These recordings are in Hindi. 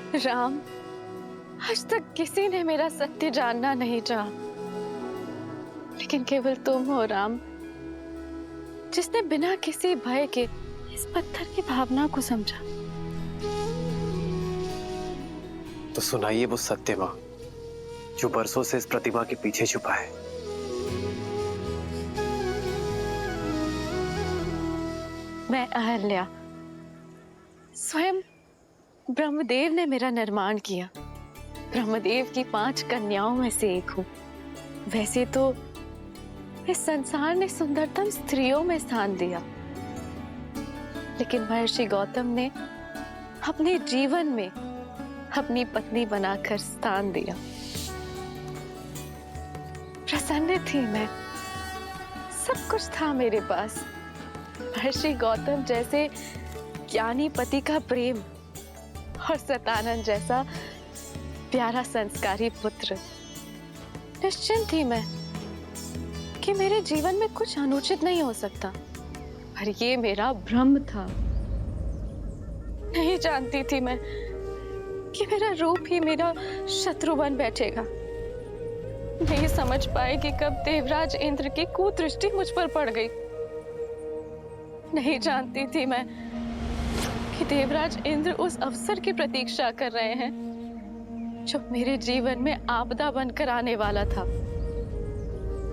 राम, आज तक किसी ने मेरा सत्य जानना नहीं चाहा, लेकिन केवल तुम हो राम, जिसने बिना किसी भय के इस पत्थर की भावना को समझा। तो सुनाइए वो सत्य मां जो बरसों से इस प्रतिमा के पीछे छुपा है। मैं अहल्या, स्वयं ब्रह्मदेव ने मेरा निर्माण किया। ब्रह्मदेव की 5 कन्याओं में से एक हूं। वैसे तो इस संसार ने सुंदरतम स्त्रियों में स्थान दिया, लेकिन महर्षि गौतम ने अपने जीवन में अपनी पत्नी बनाकर स्थान दिया। प्रसन्न थी मैं, सब कुछ था मेरे पास। महर्षि गौतम जैसे ज्ञानी पति का प्रेम और सतानंद जैसा प्यारा संस्कारी पुत्र। निश्चिंत थी मैं कि मेरे जीवन में कुछ अनुचित नहीं हो सकता, पर ये मेरा भ्रम था। नहीं जानती थी मैं कि मेरा रूप ही मेरा शत्रु बन बैठेगा। नहीं समझ पाए कि कब देवराज इंद्र की कुदृष्टि मुझ पर पड़ गई। नहीं जानती थी मैं कि देवराज इंद्र उस अवसर की प्रतीक्षा कर रहे हैं जो मेरे जीवन में आपदा बनकर आने वाला था,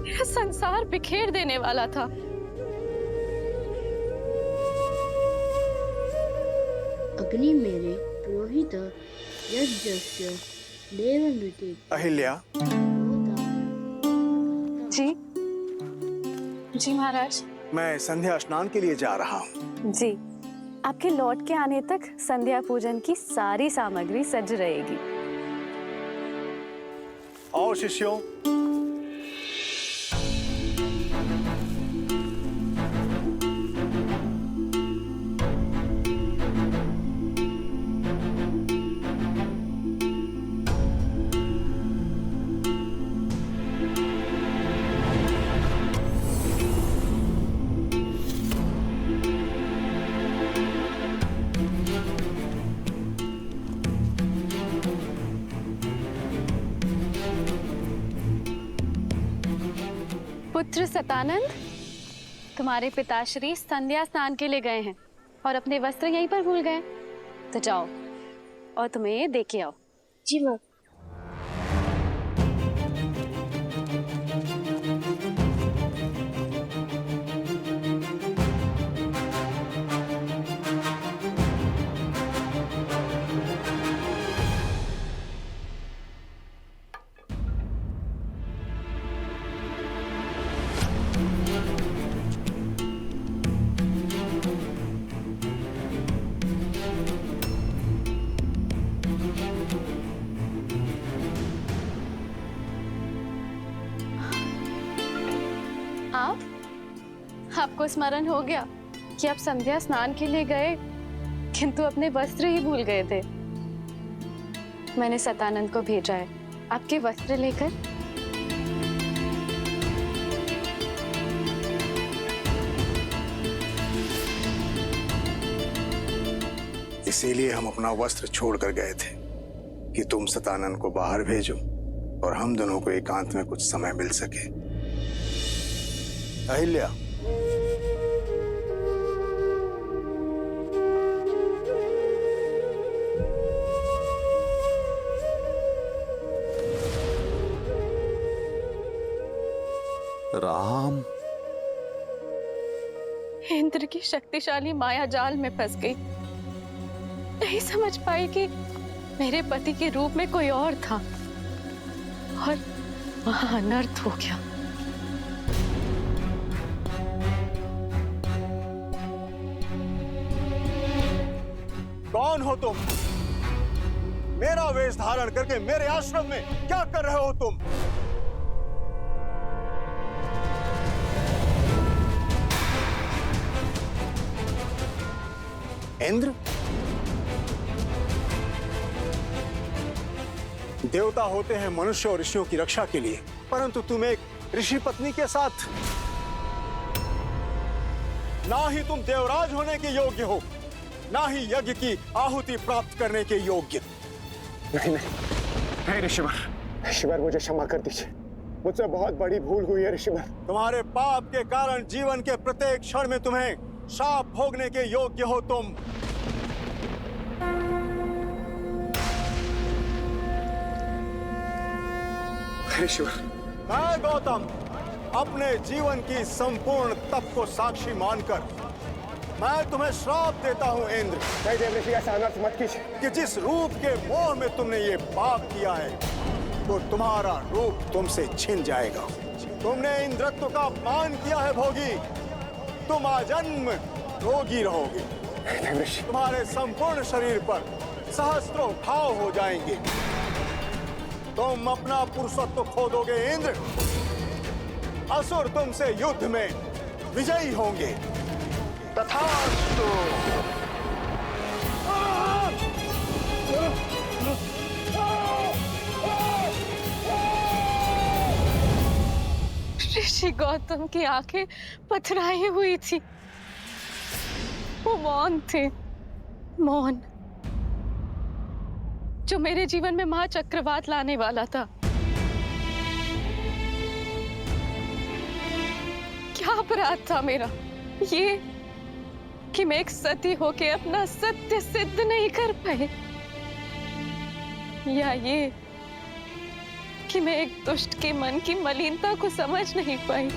मेरा संसार बिखेर देने वाला था। अग्नि मेरे पुरोहित यज्ञस्य देवनृत्य। अहिल्या, जी जी महाराज। मैं संध्या स्नान के लिए जा रहा हूँ। जी, आपके लौट के आने तक संध्या पूजन की सारी सामग्री सज रहेगी। आओ शिष्यों, पुत्र सतानंद, तुम्हारे पिताश्री संध्या स्नान के लिए गए हैं और अपने वस्त्र यहीं पर भूल गए। तो जाओ और तुम्हें ये दे के आओ। जी माँ। आपको स्मरण हो गया कि आप संध्या स्नान के लिए गए किंतु अपने वस्त्र ही भूल गए थे। मैंने सतानंद को भेजा है आपके वस्त्र लेकर। इसीलिए हम अपना वस्त्र छोड़कर गए थे कि तुम सतानंद को बाहर भेजो और हम दोनों को एकांत में कुछ समय मिल सके। अहिल्या, राम, इंद्र की शक्तिशाली माया जाल में फंस गई। नहीं समझ पाई कि मेरे पति के रूप में कोई और था और वहां अनर्थ हो गया। कौन हो तुम? मेरा वेश धारण करके मेरे आश्रम में क्या कर रहे हो तुम? इंद्र, देवता होते हैं मनुष्य और ऋषियों की रक्षा के लिए, परंतु तुम एक ऋषि पत्नी के साथ, ना ही तुम देवराज होने के योग्य हो, ना ही यज्ञ की आहुति प्राप्त करने के योग्य। नहीं नहीं नहीं ऋषिवर, ऋषिवर मुझे क्षमा कर दीजिए, मुझसे बहुत बड़ी भूल हुई है ऋषिवर। तुम्हारे पाप के कारण जीवन के प्रत्येक क्षण में तुम्हें शाप भोगने के योग्य हो तुम। ऋषिवर, मैं गौतम अपने जीवन की संपूर्ण तप को साक्षी मानकर मैं तुम्हें श्राप देता हूं इंद्र। नहीं देव ऋषि, ऐसा अनर्थ मत कीजिए कि जिस रूप के मोह में तुमने ये पाप किया है तो तुम्हारा रूप तुमसे छिन जाएगा। तुमने इंद्रत्व का अपमान किया है भोगी, तुम आजन्म रोगी रहोगे। देव ऋषि, तुम्हारे संपूर्ण शरीर पर सहस्त्रों घाव हो जाएंगे। तुम अपना पुरुषत्व खो दोगे इंद्र। असुर तुमसे युद्ध में विजयी होंगे। तथास्तु। ऋषि गौतम की आंखें पथराई हुई थी, वो मौन थे, मौन, जो मेरे जीवन में महाचक्रवात लाने वाला था। क्या अपराध था मेरा ये कि मैं एक सती होके अपना सत्य सिद्ध नहीं कर पाई, या ये कि मैं एक दुष्ट के मन की मलिनता को समझ नहीं पाई।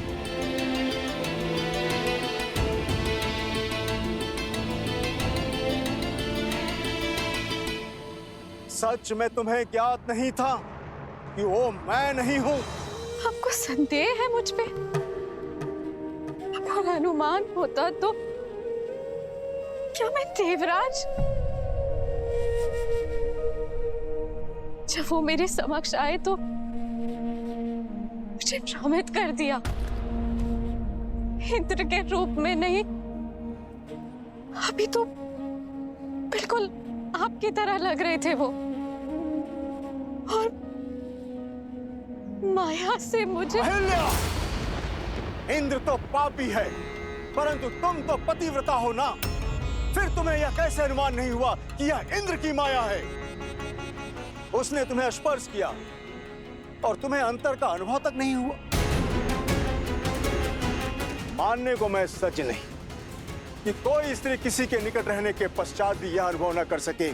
सच में तुम्हें ज्ञात नहीं था कि वो मैं नहीं हूं। आपको संदेह है मुझ पे? अगर अनुमान होता तो क्या मैं देवराज? जब वो मेरे समक्ष आए तो मुझे भ्रमित कर दिया। इंद्र के रूप में नहीं, अभी तो बिल्कुल आपकी तरह लग रहे थे वो, और माया से मुझे। अहिल्या! इंद्र तो पापी है, परंतु तुम तो पतिव्रता हो ना। फिर तुम्हें यह कैसे अनुमान नहीं हुआ कि यह इंद्र की माया है? उसने तुम्हें स्पर्श किया और तुम्हें अंतर का अनुभव तक नहीं हुआ। मानने को मैं सच नहीं कि कोई स्त्री किसी के निकट रहने के पश्चात भी यह अनुभव न कर सके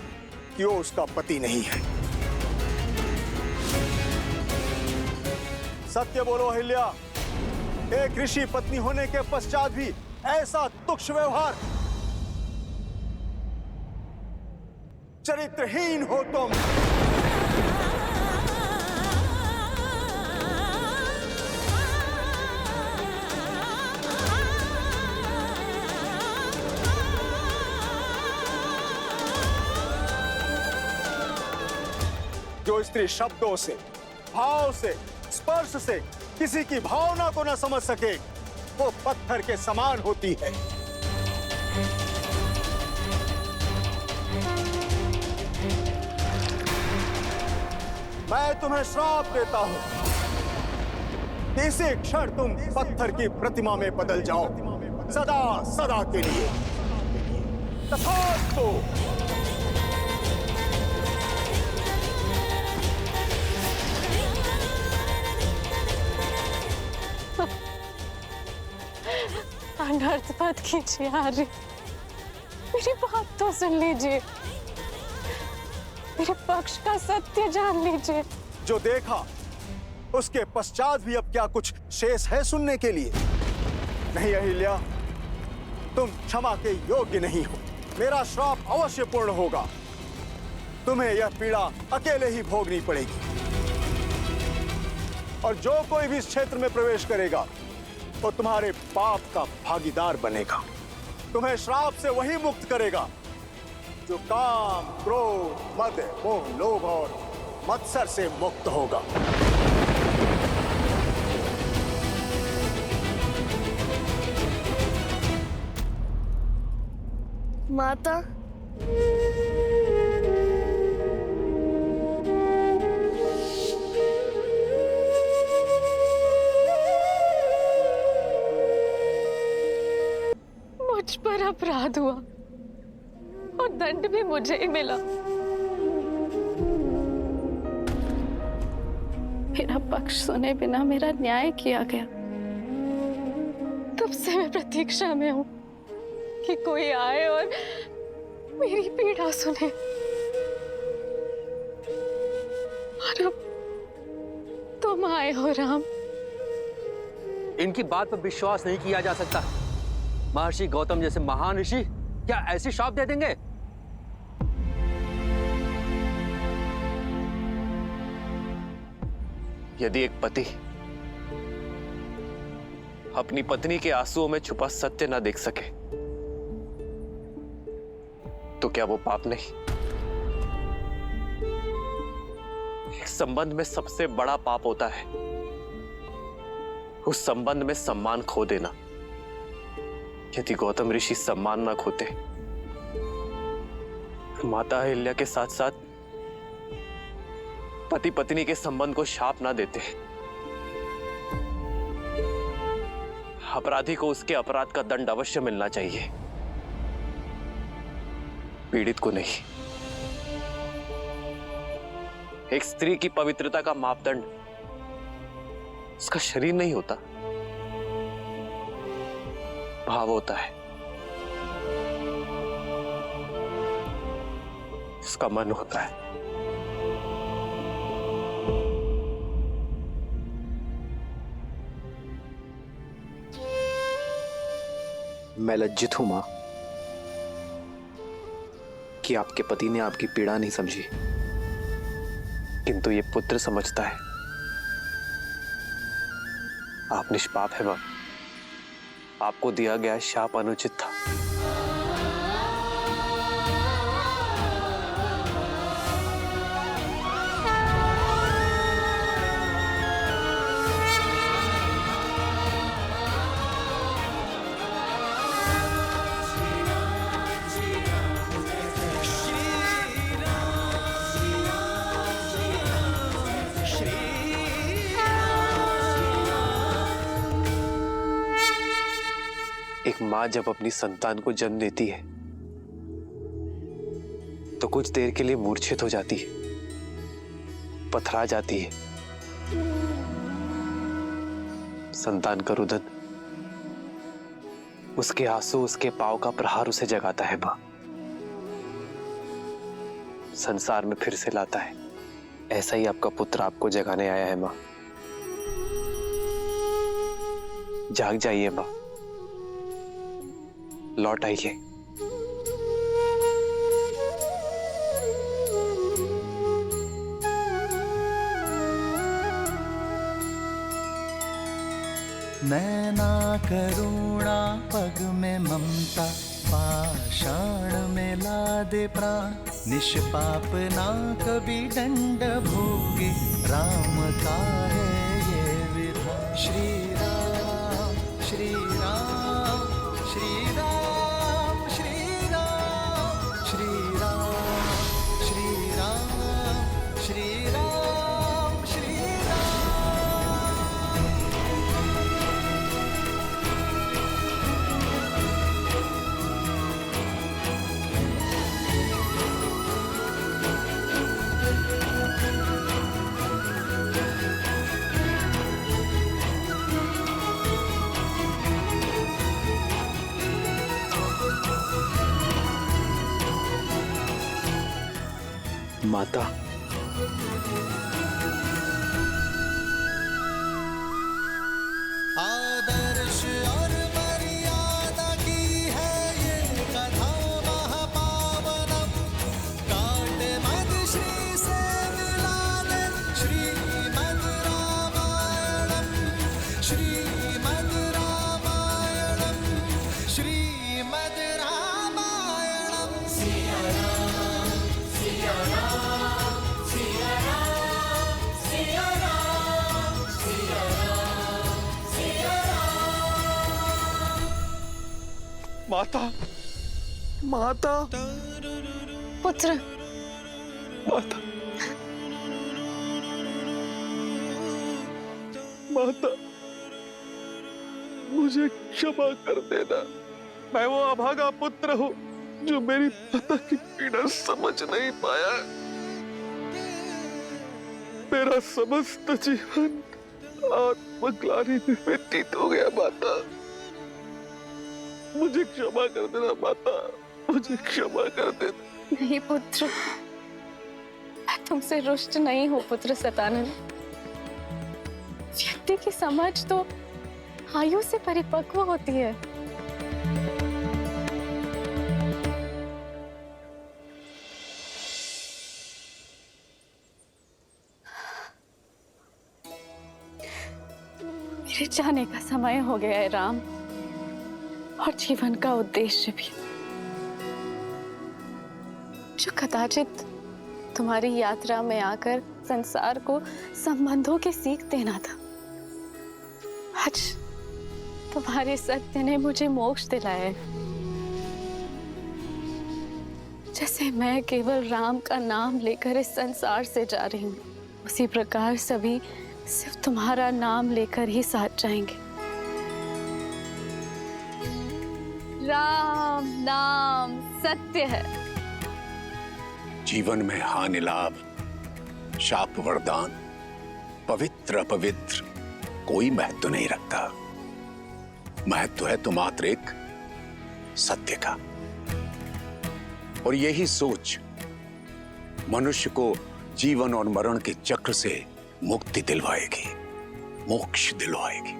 कि वो उसका पति नहीं है। सत्य बोलो अहिल्या, एक ऋषि पत्नी होने के पश्चात भी ऐसा तुच्छ व्यवहार। चरित्रहीन हो तुम। जो स्त्री शब्दों से, भाव से, स्पर्श से किसी की भावना को न समझ सके, वो पत्थर के समान होती है। मैं तुम्हें श्राप देता हूं कि इसी क्षण तुम पत्थर की प्रतिमा में बदल जाओ, सदा सदा के लिए। तथास्तु। अनर्थ मत कीजिए आर्य, मेरी बात तो सुन लीजिए, मेरे पक्ष का सत्य जान लीजिए। जो देखा उसके पश्चात भी अब क्या कुछ शेष है सुनने के लिए? नहीं अहिल्या, तुम क्षमा के योग्य नहीं हो। मेरा श्राप अवश्य पूर्ण होगा। तुम्हें यह पीड़ा अकेले ही भोगनी पड़ेगी, और जो कोई भी इस क्षेत्र में प्रवेश करेगा वो तुम्हारे पाप का भागीदार बनेगा। तुम्हें श्राप से वही मुक्त करेगा जो काम, क्रोध, मद, मोह, लोभ और मत्सर से मुक्त होगा। माता, मुझ पर अपराध हुआ और दंड भी मुझे ही मिला। पक्ष सुने बिना मेरा न्याय किया गया। तब से मैं प्रतीक्षा में हूं कि कोई आए और मेरी पीड़ा सुने। और अब तुम आए हो राम। इनकी बात पर विश्वास नहीं किया जा सकता। महर्षि गौतम जैसे महान ऋषि क्या ऐसी श्राप दे देंगे? यदि एक पति अपनी पत्नी के आंसुओं में छुपा सत्य ना देख सके तो क्या वो पाप नहीं? एक संबंध में सबसे बड़ा पाप होता है उस संबंध में सम्मान खो देना। यदि गौतम ऋषि सम्मान ना खोते, माता अहिल्या के साथ साथ पति पत्नी के संबंध को शाप ना देते, अपराधी को उसके अपराध का दंड अवश्य मिलना चाहिए, पीड़ित को नहीं। एक स्त्री की पवित्रता का मापदंड उसका शरीर नहीं होता, भाव होता है, उसका मन होता है। मैं लज्जित हूं मां कि आपके पति ने आपकी पीड़ा नहीं समझी, किंतु ये पुत्र समझता है। आप निष्पाप है मां, आपको दिया गया शाप अनुचित था। एक मां जब अपनी संतान को जन्म देती है तो कुछ देर के लिए मूर्छित हो जाती है, पथरा जाती है। संतान का रुदन, उसके आंसू, उसके पांव का प्रहार उसे जगाता है मां, संसार में फिर से लाता है। ऐसा ही आपका पुत्र आपको जगाने आया है मां। जाग जाइए मां, लौट आइए। नैना करुणा पग में ममता, पाषाण में लादे प्राण, निष्पाप ना कभी दंड भोगे, राम का है ये विधान। श्री राम श्री राम श्री राम श्री राम श्री राम श्री राम श्री राम श्री राम। माता, आदर्श और मर्यादा की है ये कथा महापावनम, काट मद श्री से मिला ले श्रीमद् रामायणम, श्रीमद् रामायणम, श्रीमद् रामायणम। सिया राम सिया राम सिया राम सिया राम सिया राम सिया राम। माता, माता, पुत्र, माता, माता, मुझे क्षमा कर देना। मैं वो अभागा पुत्र हूँ जो मेरी माता की पीड़ा समझ नहीं पाया। मेरा समस्त जीवन आत्मग्लानि में व्यतीत हो गया माता। मुझे क्षमा कर देना माता, मुझे क्षमा कर देना। नहीं पुत्र, मैं तुमसे रुष्ट नहीं हूं पुत्र सतानंद। व्यक्ति की समझ तो आयु से परिपक्व होती है। मेरे जाने का समय हो गया है राम, और जीवन का उद्देश्य भी, जो कदाचित तुम्हारी यात्रा में आकर संसार को संबंधों की सीख देना था। आज तुम्हारे सत्य ने मुझे मोक्ष दिलाया है। जैसे मैं केवल राम का नाम लेकर इस संसार से जा रही हूँ, उसी प्रकार सभी सिर्फ तुम्हारा नाम लेकर ही साथ जाएंगे। राम नाम सत्य है। जीवन में हानि लाभ, शाप वरदान, पवित्र अपवित्र कोई महत्व नहीं रखता। महत्व है तो मात्र एक सत्य का। और यही सोच मनुष्य को जीवन और मरण के चक्र से मुक्ति दिलवाएगी, मोक्ष दिलवाएगी।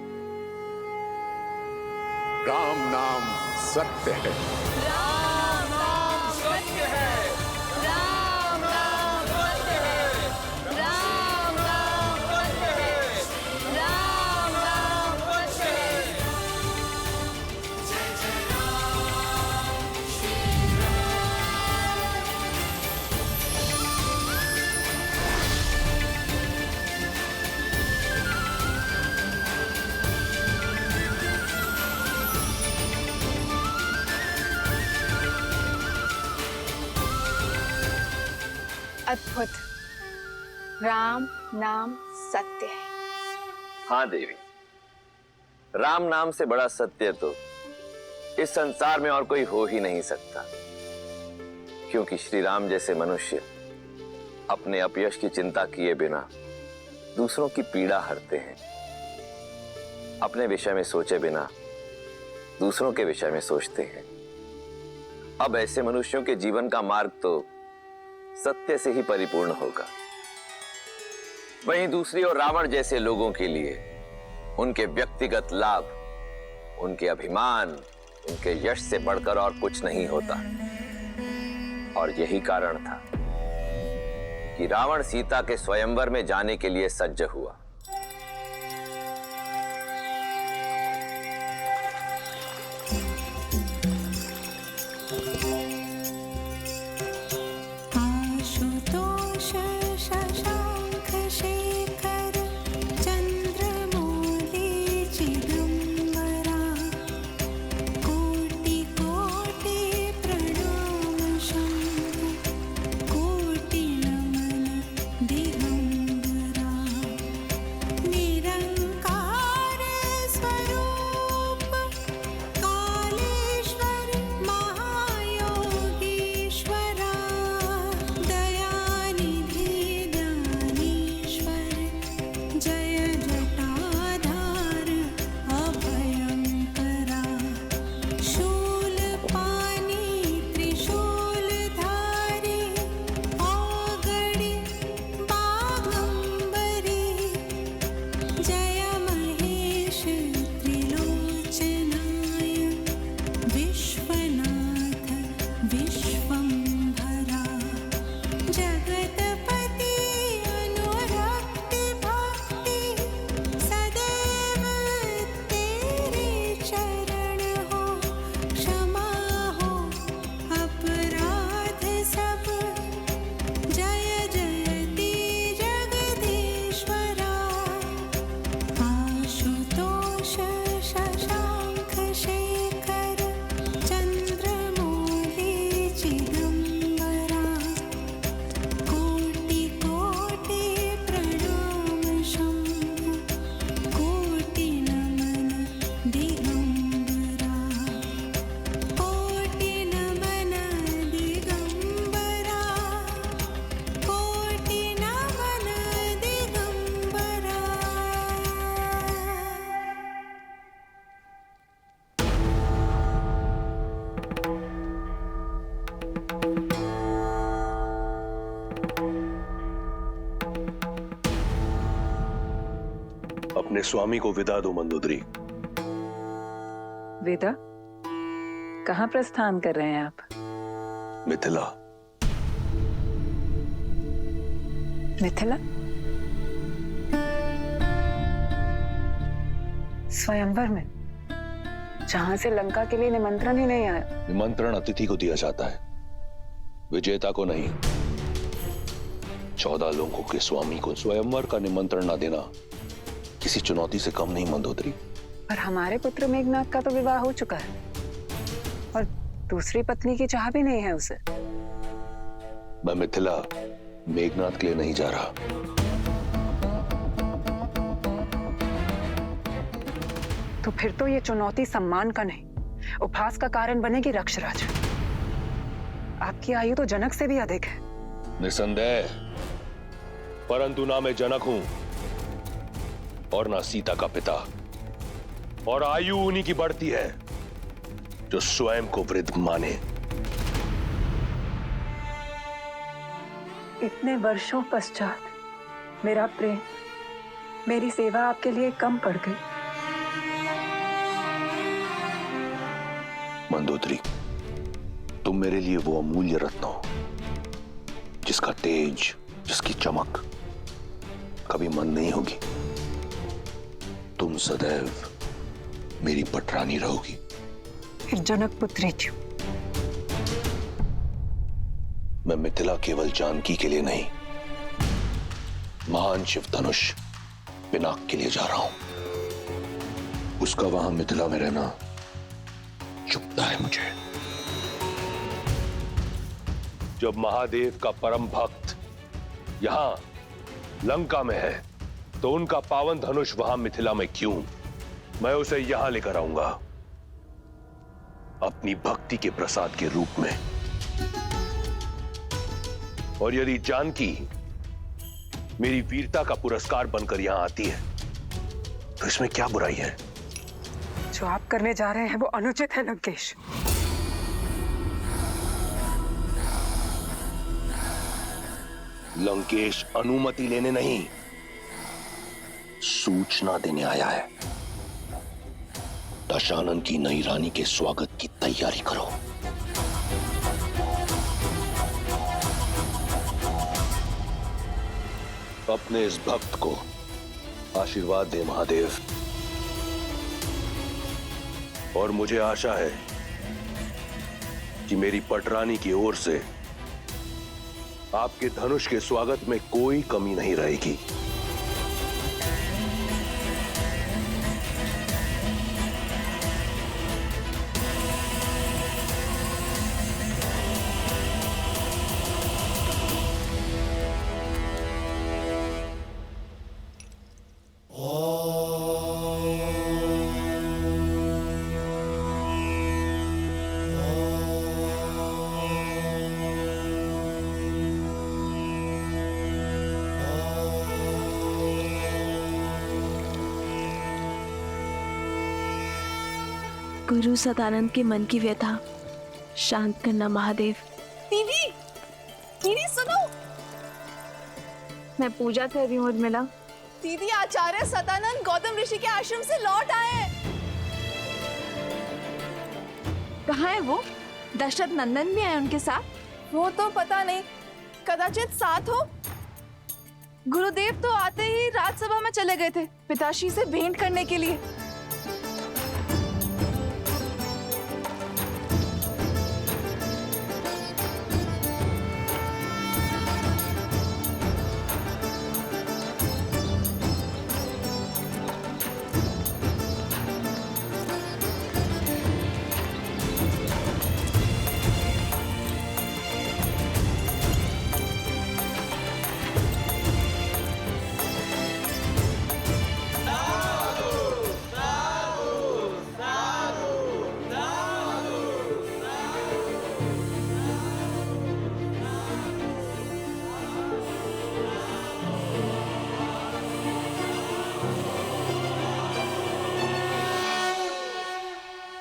राम नाम सत्य है। राम नाम सत्य है। राम नाम सत्य है। राम नाम सत्य है। राम नाम सत्य है। अद्भुत। राम नाम सत्य है। हाँ देवी, राम नाम से बड़ा सत्य तो इस संसार में और कोई हो ही नहीं सकता। क्योंकि श्री राम जैसे मनुष्य अपने अपयश की चिंता किए बिना दूसरों की पीड़ा हरते हैं, अपने विषय में सोचे बिना दूसरों के विषय में सोचते हैं। अब ऐसे मनुष्यों के जीवन का मार्ग तो सत्य से ही परिपूर्ण होगा। वहीं दूसरी ओर रावण जैसे लोगों के लिए उनके व्यक्तिगत लाभ, उनके अभिमान, उनके यश से बढ़कर और कुछ नहीं होता। और यही कारण था कि रावण सीता के स्वयंवर में जाने के लिए सज्ज हुआ। अपने स्वामी को विदा दो मंदोदरी। विदा? कहाँ प्रस्थान कर रहे हैं आप? मिथिला। मिथिला? स्वयंवर में, जहां से लंका के लिए निमंत्रण ही नहीं आया। निमंत्रण अतिथि को दिया जाता है, विजेता को नहीं। 14 लोगों के स्वामी को स्वयंवर का निमंत्रण न देना किसी चुनौती से कम नहीं मंदोदरी। पर हमारे पुत्र मेघनाथ का तो विवाह हो चुका है और दूसरी पत्नी की चाह भी नहीं है उसे। मैं मिथिला मेघनाथ के लिए नहीं जा रहा। तो फिर तो ये चुनौती सम्मान का नहीं, उपहास का कारण बनेगी रक्षराज। आपकी आयु तो जनक से भी अधिक है। निसंदेह, परंतु ना मैं जनक हूं और ना सीता का पिता, और आयु उन्हीं की बढ़ती है जो स्वयं को वृद्ध माने। इतने वर्षों पश्चात मेरा प्रेम, मेरी सेवा आपके लिए कम पड़ गई। मंदोदरी, तुम मेरे लिए वो अमूल्य रत्न हो जिसका तेज, जिसकी चमक कभी मंद नहीं होगी। तुम सदैव मेरी पटरानी रहोगी। फिर जनक पुत्री क्यों? मैं मिथिला केवल जानकी के लिए नहीं, महान शिव धनुष पिनाक के लिए जा रहा हूं। उसका वहां मिथिला में रहना चुभता है मुझे। जब महादेव का परम भक्त यहां लंका में है, तो उनका पावन धनुष वहां मिथिला में क्यों? मैं उसे यहां लेकर आऊंगा, अपनी भक्ति के प्रसाद के रूप में। और यदि जानकी मेरी वीरता का पुरस्कार बनकर यहां आती है, तो इसमें क्या बुराई है? जो आप करने जा रहे हैं वो अनुचित है लंकेश। लंकेश अनुमति लेने नहीं, सूचना देने आया है। दशानन की नई रानी के स्वागत की तैयारी करो। अपने इस भक्त को आशीर्वाद दे महादेव। और मुझे आशा है कि मेरी पटरानी की ओर से आपके धनुष के स्वागत में कोई कमी नहीं रहेगी। गुरु सदानंद के मन की व्यथा शांत करना महादेव। दीदी, दीदी सुनो। मैं पूजा कर रही हूँ उर्मिला। दीदी, आचार्य सदानंद गौतम ऋषि के आश्रम से लौट आए। कहाँ है वो? दशरथ नंदन भी आए उनके साथ? वो तो पता नहीं, कदाचित साथ हो। गुरुदेव तो आते ही राजसभा में चले गए थे पिताश्री से भेंट करने के लिए।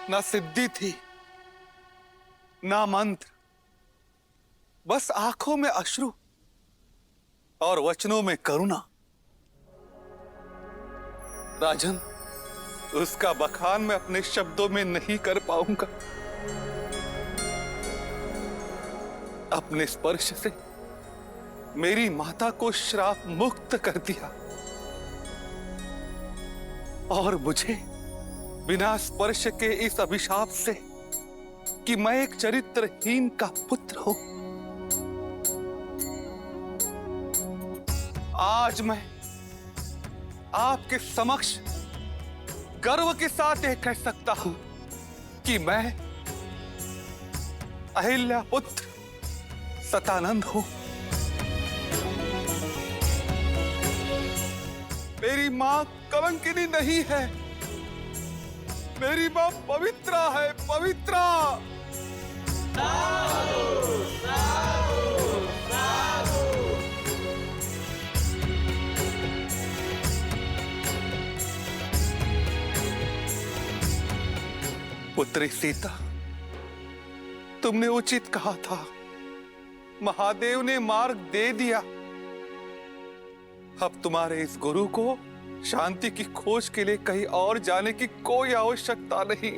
ना सिद्धि थी, ना मंत्र, बस आंखों में अश्रु और वचनों में करुणा। राजन, उसका बखान मैं अपने शब्दों में नहीं कर पाऊंगा। अपने स्पर्श से मेरी माता को श्राप मुक्त कर दिया और मुझे बिना स्पर्श के इस अभिशाप से कि मैं एक चरित्रहीन का पुत्र हूं, आज मैं आपके समक्ष गर्व के साथ यह कह सकता हूं कि मैं अहिल्या पुत्र सतानंद हूं। मेरी मां कलंकिनी नहीं है, मेरी मां पवित्रा है, पवित्रा। पुत्री सीता, तुमने उचित कहा था, महादेव ने मार्ग दे दिया। अब तुम्हारे इस गुरु को शांति की खोज के लिए कहीं और जाने की कोई आवश्यकता नहीं।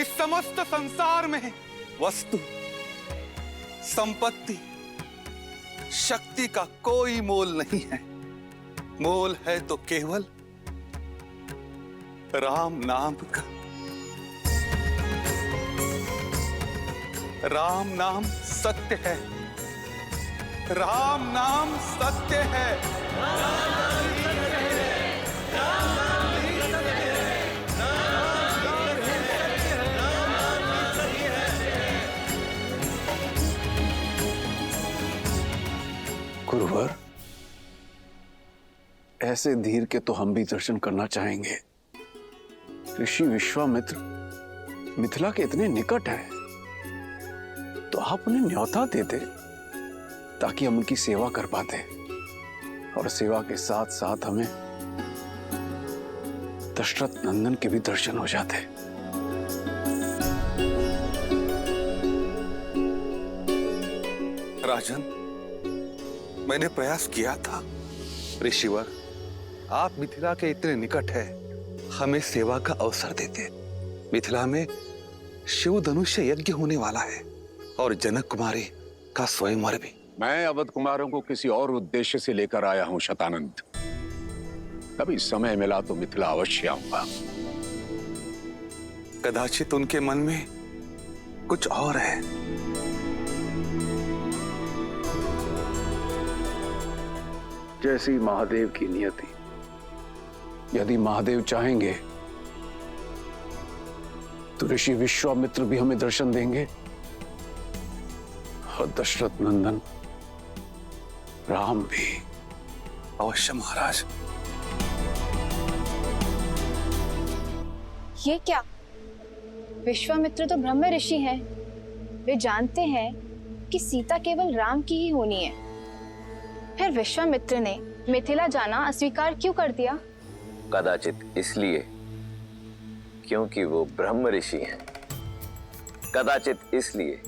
इस समस्त संसार में वस्तु, संपत्ति, शक्ति का कोई मोल नहीं है। मोल है तो केवल राम नाम का। राम नाम सत्य है, राम नाम सत्य है। गुरुवर, ऐसे धीर के तो हम भी दर्शन करना चाहेंगे। ऋषि विश्वामित्र मिथिला के इतने निकट है, तो आप उन्हें न्योता दे दे ताकि हम उनकी सेवा कर पाते, और सेवा के साथ साथ हमें दशरथ नंदन के भी दर्शन हो जाते। राजन, मैंने प्रयास किया था। ऋषिवर, आप मिथिला के इतने निकट है, हमें सेवा का अवसर देते। मिथिला में शिव धनुष्य यज्ञ होने वाला है और जनक कुमारी का स्वयंवर भी। मैं अवध कुमारों को किसी और उद्देश्य से लेकर आया हूं शतानंद। कभी समय मिला तो मिथिला अवश्य आऊंगा। कदाचित उनके मन में कुछ और है। जैसी महादेव की नियति। यदि महादेव चाहेंगे तो ऋषि विश्वामित्र भी हमें दर्शन देंगे, और दशरथ नंदन राम भी। अवश्य महाराज। ये क्या? विश्वामित्र तो ब्रह्म ऋषि हैं। वे जानते हैं कि सीता केवल राम की ही होनी है। फिर विश्वामित्र ने मिथिला जाना अस्वीकार क्यों कर दिया? कदाचित इसलिए क्योंकि वो ब्रह्म ऋषि हैं। कदाचित इसलिए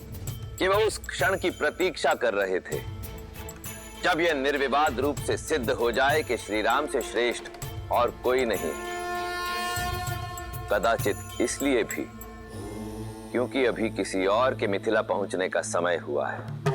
कि वो उस क्षण की प्रतीक्षा कर रहे थे जब यह निर्विवाद रूप से सिद्ध हो जाए कि श्री राम से श्रेष्ठ और कोई नहीं। कदाचित इसलिए भी क्योंकि अभी किसी और के मिथिला पहुंचने का समय हुआ है।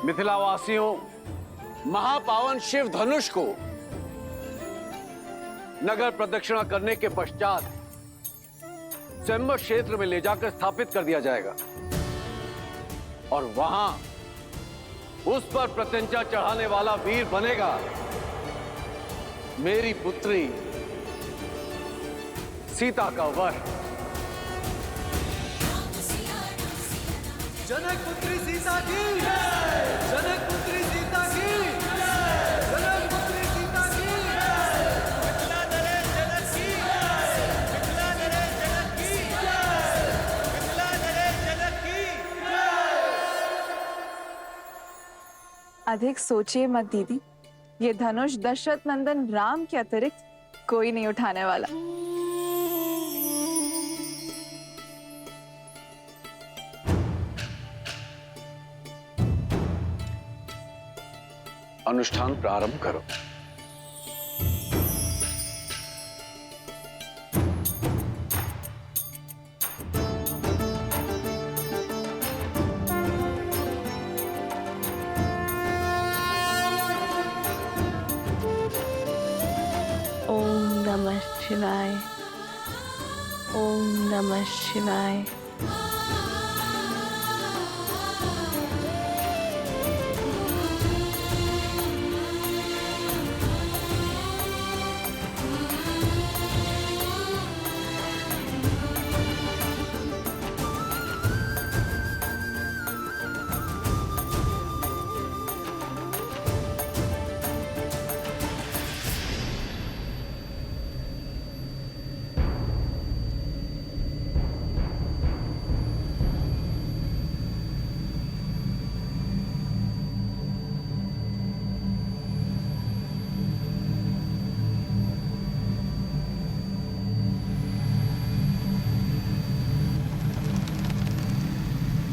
मिथिलावासियों, महापावन शिव धनुष को नगर प्रदक्षिणा करने के पश्चात स्वयंवर क्षेत्र में ले जाकर स्थापित कर दिया जाएगा, और वहां उस पर प्रत्यंचा चढ़ाने वाला वीर बनेगा मेरी पुत्री सीता का वर। जनक पुत्री सीता की, जनक पुत्री सीता की, जनक पुत्री सीता की, मिथिला नरेश जनक की, मिथिला नरेश जनक की, मिथिला नरेश जनक की। अधिक सोचिए मत दीदी, ये धनुष दशरथ नंदन राम के अतिरिक्त कोई नहीं उठाने वाला। अनुष्ठान प्रारंभ करो। ओम नमः शिवाय, ओम नमः शिवाय।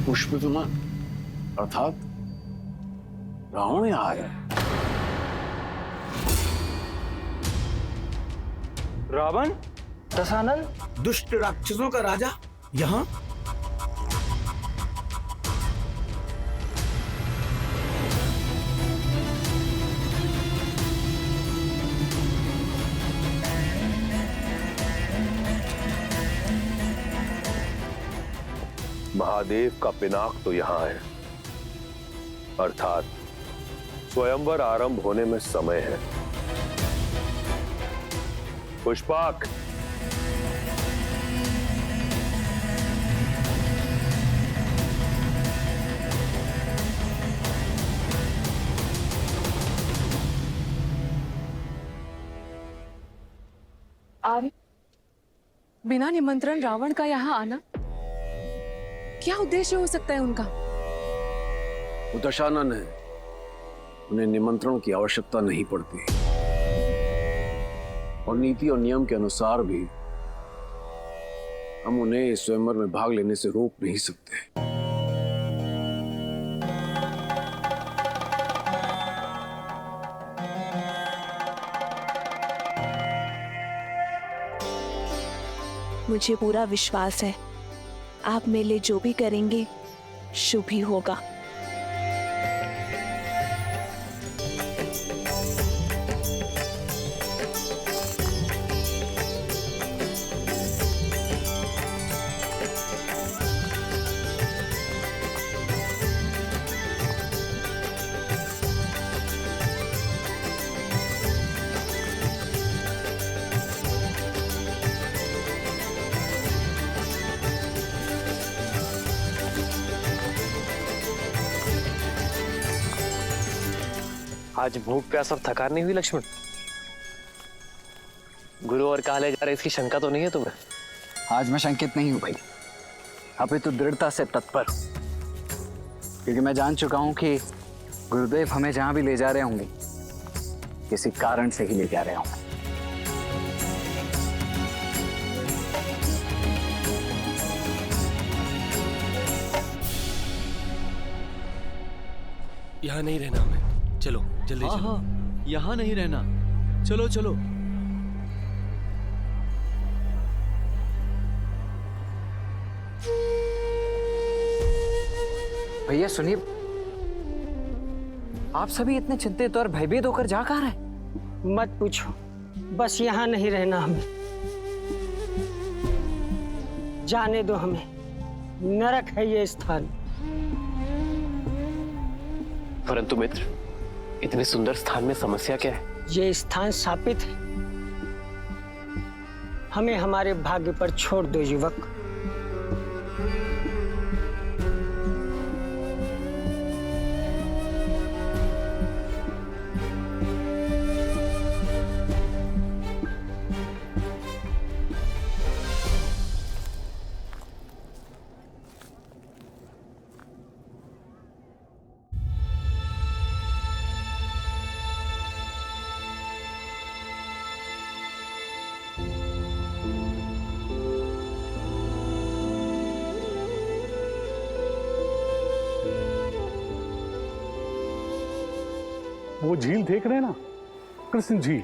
पुष्प विमान अर्थात रावण यहाँ आया। रावण? दशानन, दुष्ट राक्षसों का राजा यहाँ? महादेव का पिनाक तो यहाँ है, अर्थात स्वयंवर आरंभ होने में समय है। पुष्पाक, आर्य, बिना निमंत्रण रावण का यहाँ आना, क्या उद्देश्य हो सकता है उनका? वो दशानन है, उन्हें निमंत्रण की आवश्यकता नहीं पड़ती और नीति और नियम के अनुसार भी हम उन्हें स्वयंवर में भाग लेने से रोक नहीं सकते। मुझे पूरा विश्वास है आप मेरे लिए जो भी करेंगे शुभ ही होगा। आज भूख प्यास और थकान नहीं हुई लक्ष्मण? गुरु और कहा ले जा रहे इसकी शंका तो नहीं है तुम्हें? आज मैं शंकित नहीं हूँ भाई, अभी तो दृढ़ता से तत्पर, क्योंकि मैं जान चुका हूँ कि गुरुदेव हमें जहां भी ले जा रहे होंगे किसी कारण से ही ले जा रहे होंगे। यहाँ नहीं रहना हमें, चलो जल्दी चलो। हाँ, यहाँ नहीं रहना, चलो चलो। भैया सुनिए, आप सभी इतने चिंतित और भयभीत होकर जा कहाँ रहे? मत पूछो, बस यहाँ नहीं रहना हमें, जाने दो हमें, नरक है ये स्थान। परंतु मित्र, इतने सुंदर स्थान में समस्या क्या है? ये स्थान शापित है, हमें हमारे भाग्य पर छोड़ दो युवक। वो झील देख रहे हैं ना, कृष्ण झील।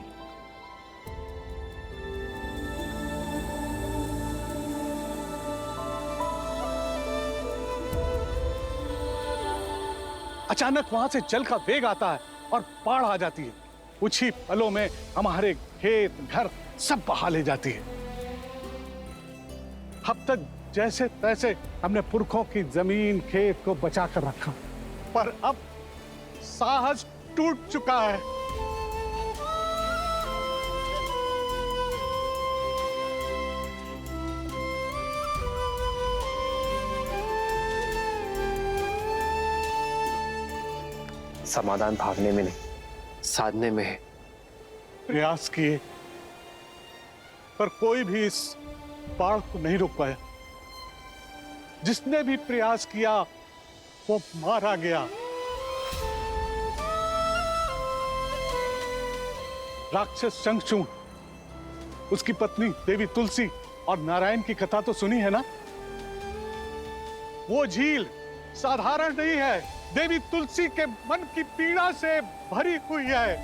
अचानक वहां से जल का वेग आता है और बाढ़ आ जाती है। कुछ ही पलों में हमारे खेत घर सब बहा ले जाती है। अब तक जैसे तैसे हमने पुरखों की जमीन खेत को बचा कर रखा, पर अब साहस टूट चुका है। समाधान भागने में नहीं, साधने में है। प्रयास किए पर कोई भी इस बाढ़ को नहीं रोक पाया। जिसने भी प्रयास किया वो मारा गया। राक्षस शंखचूड़, उसकी पत्नी देवी तुलसी और नारायण की कथा तो सुनी है ना। वो झील साधारण नहीं है, देवी तुलसी के मन की पीड़ा से भरी हुई है।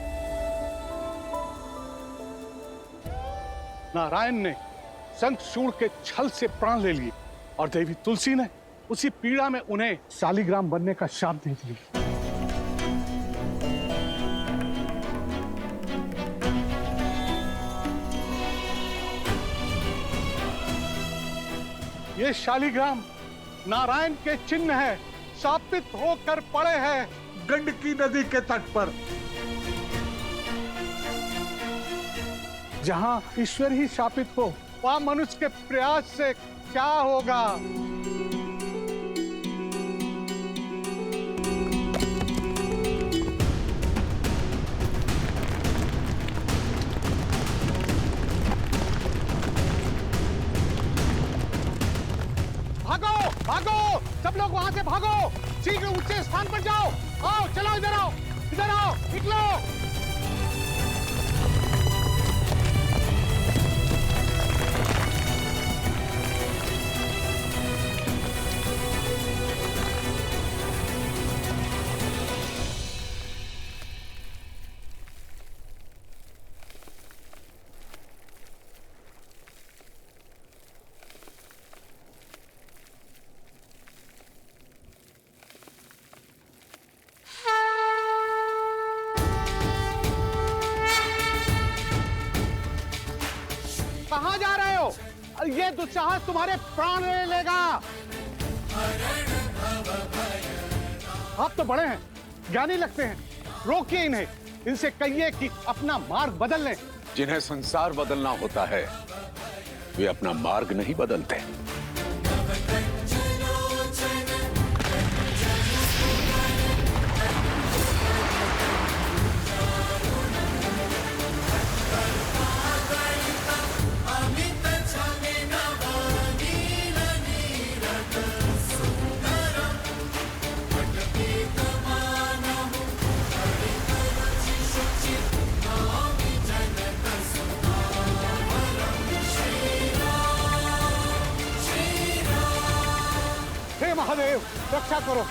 नारायण ने शंखचूड़ के छल से प्राण ले लिए और देवी तुलसी ने उसी पीड़ा में उन्हें शालिग्राम बनने का शाप दे दिया। ये शालिग्राम नारायण के चिन्ह है, शापित होकर पड़े हैं गंडकी नदी के तट पर। जहां ईश्वर ही शापित हो, वहां मनुष्य के प्रयास से क्या होगा। भागो भागो, सब लोग वहां से भागो, शीघ्र ऊंचे स्थान पर जाओ। आओ चलो, इधर आओ, इधर आओ, निकलो। कहां जा रहे हो? ये दुस्साहस तुम्हारे प्राण ले लेगा। आप तो बड़े हैं, ज्ञानी लगते हैं, रोकिए इन्हें। इनसे कहिए कि अपना मार्ग बदल लें। जिन्हें संसार बदलना होता है वे अपना मार्ग नहीं बदलते। हे महादेव, रक्षा करो।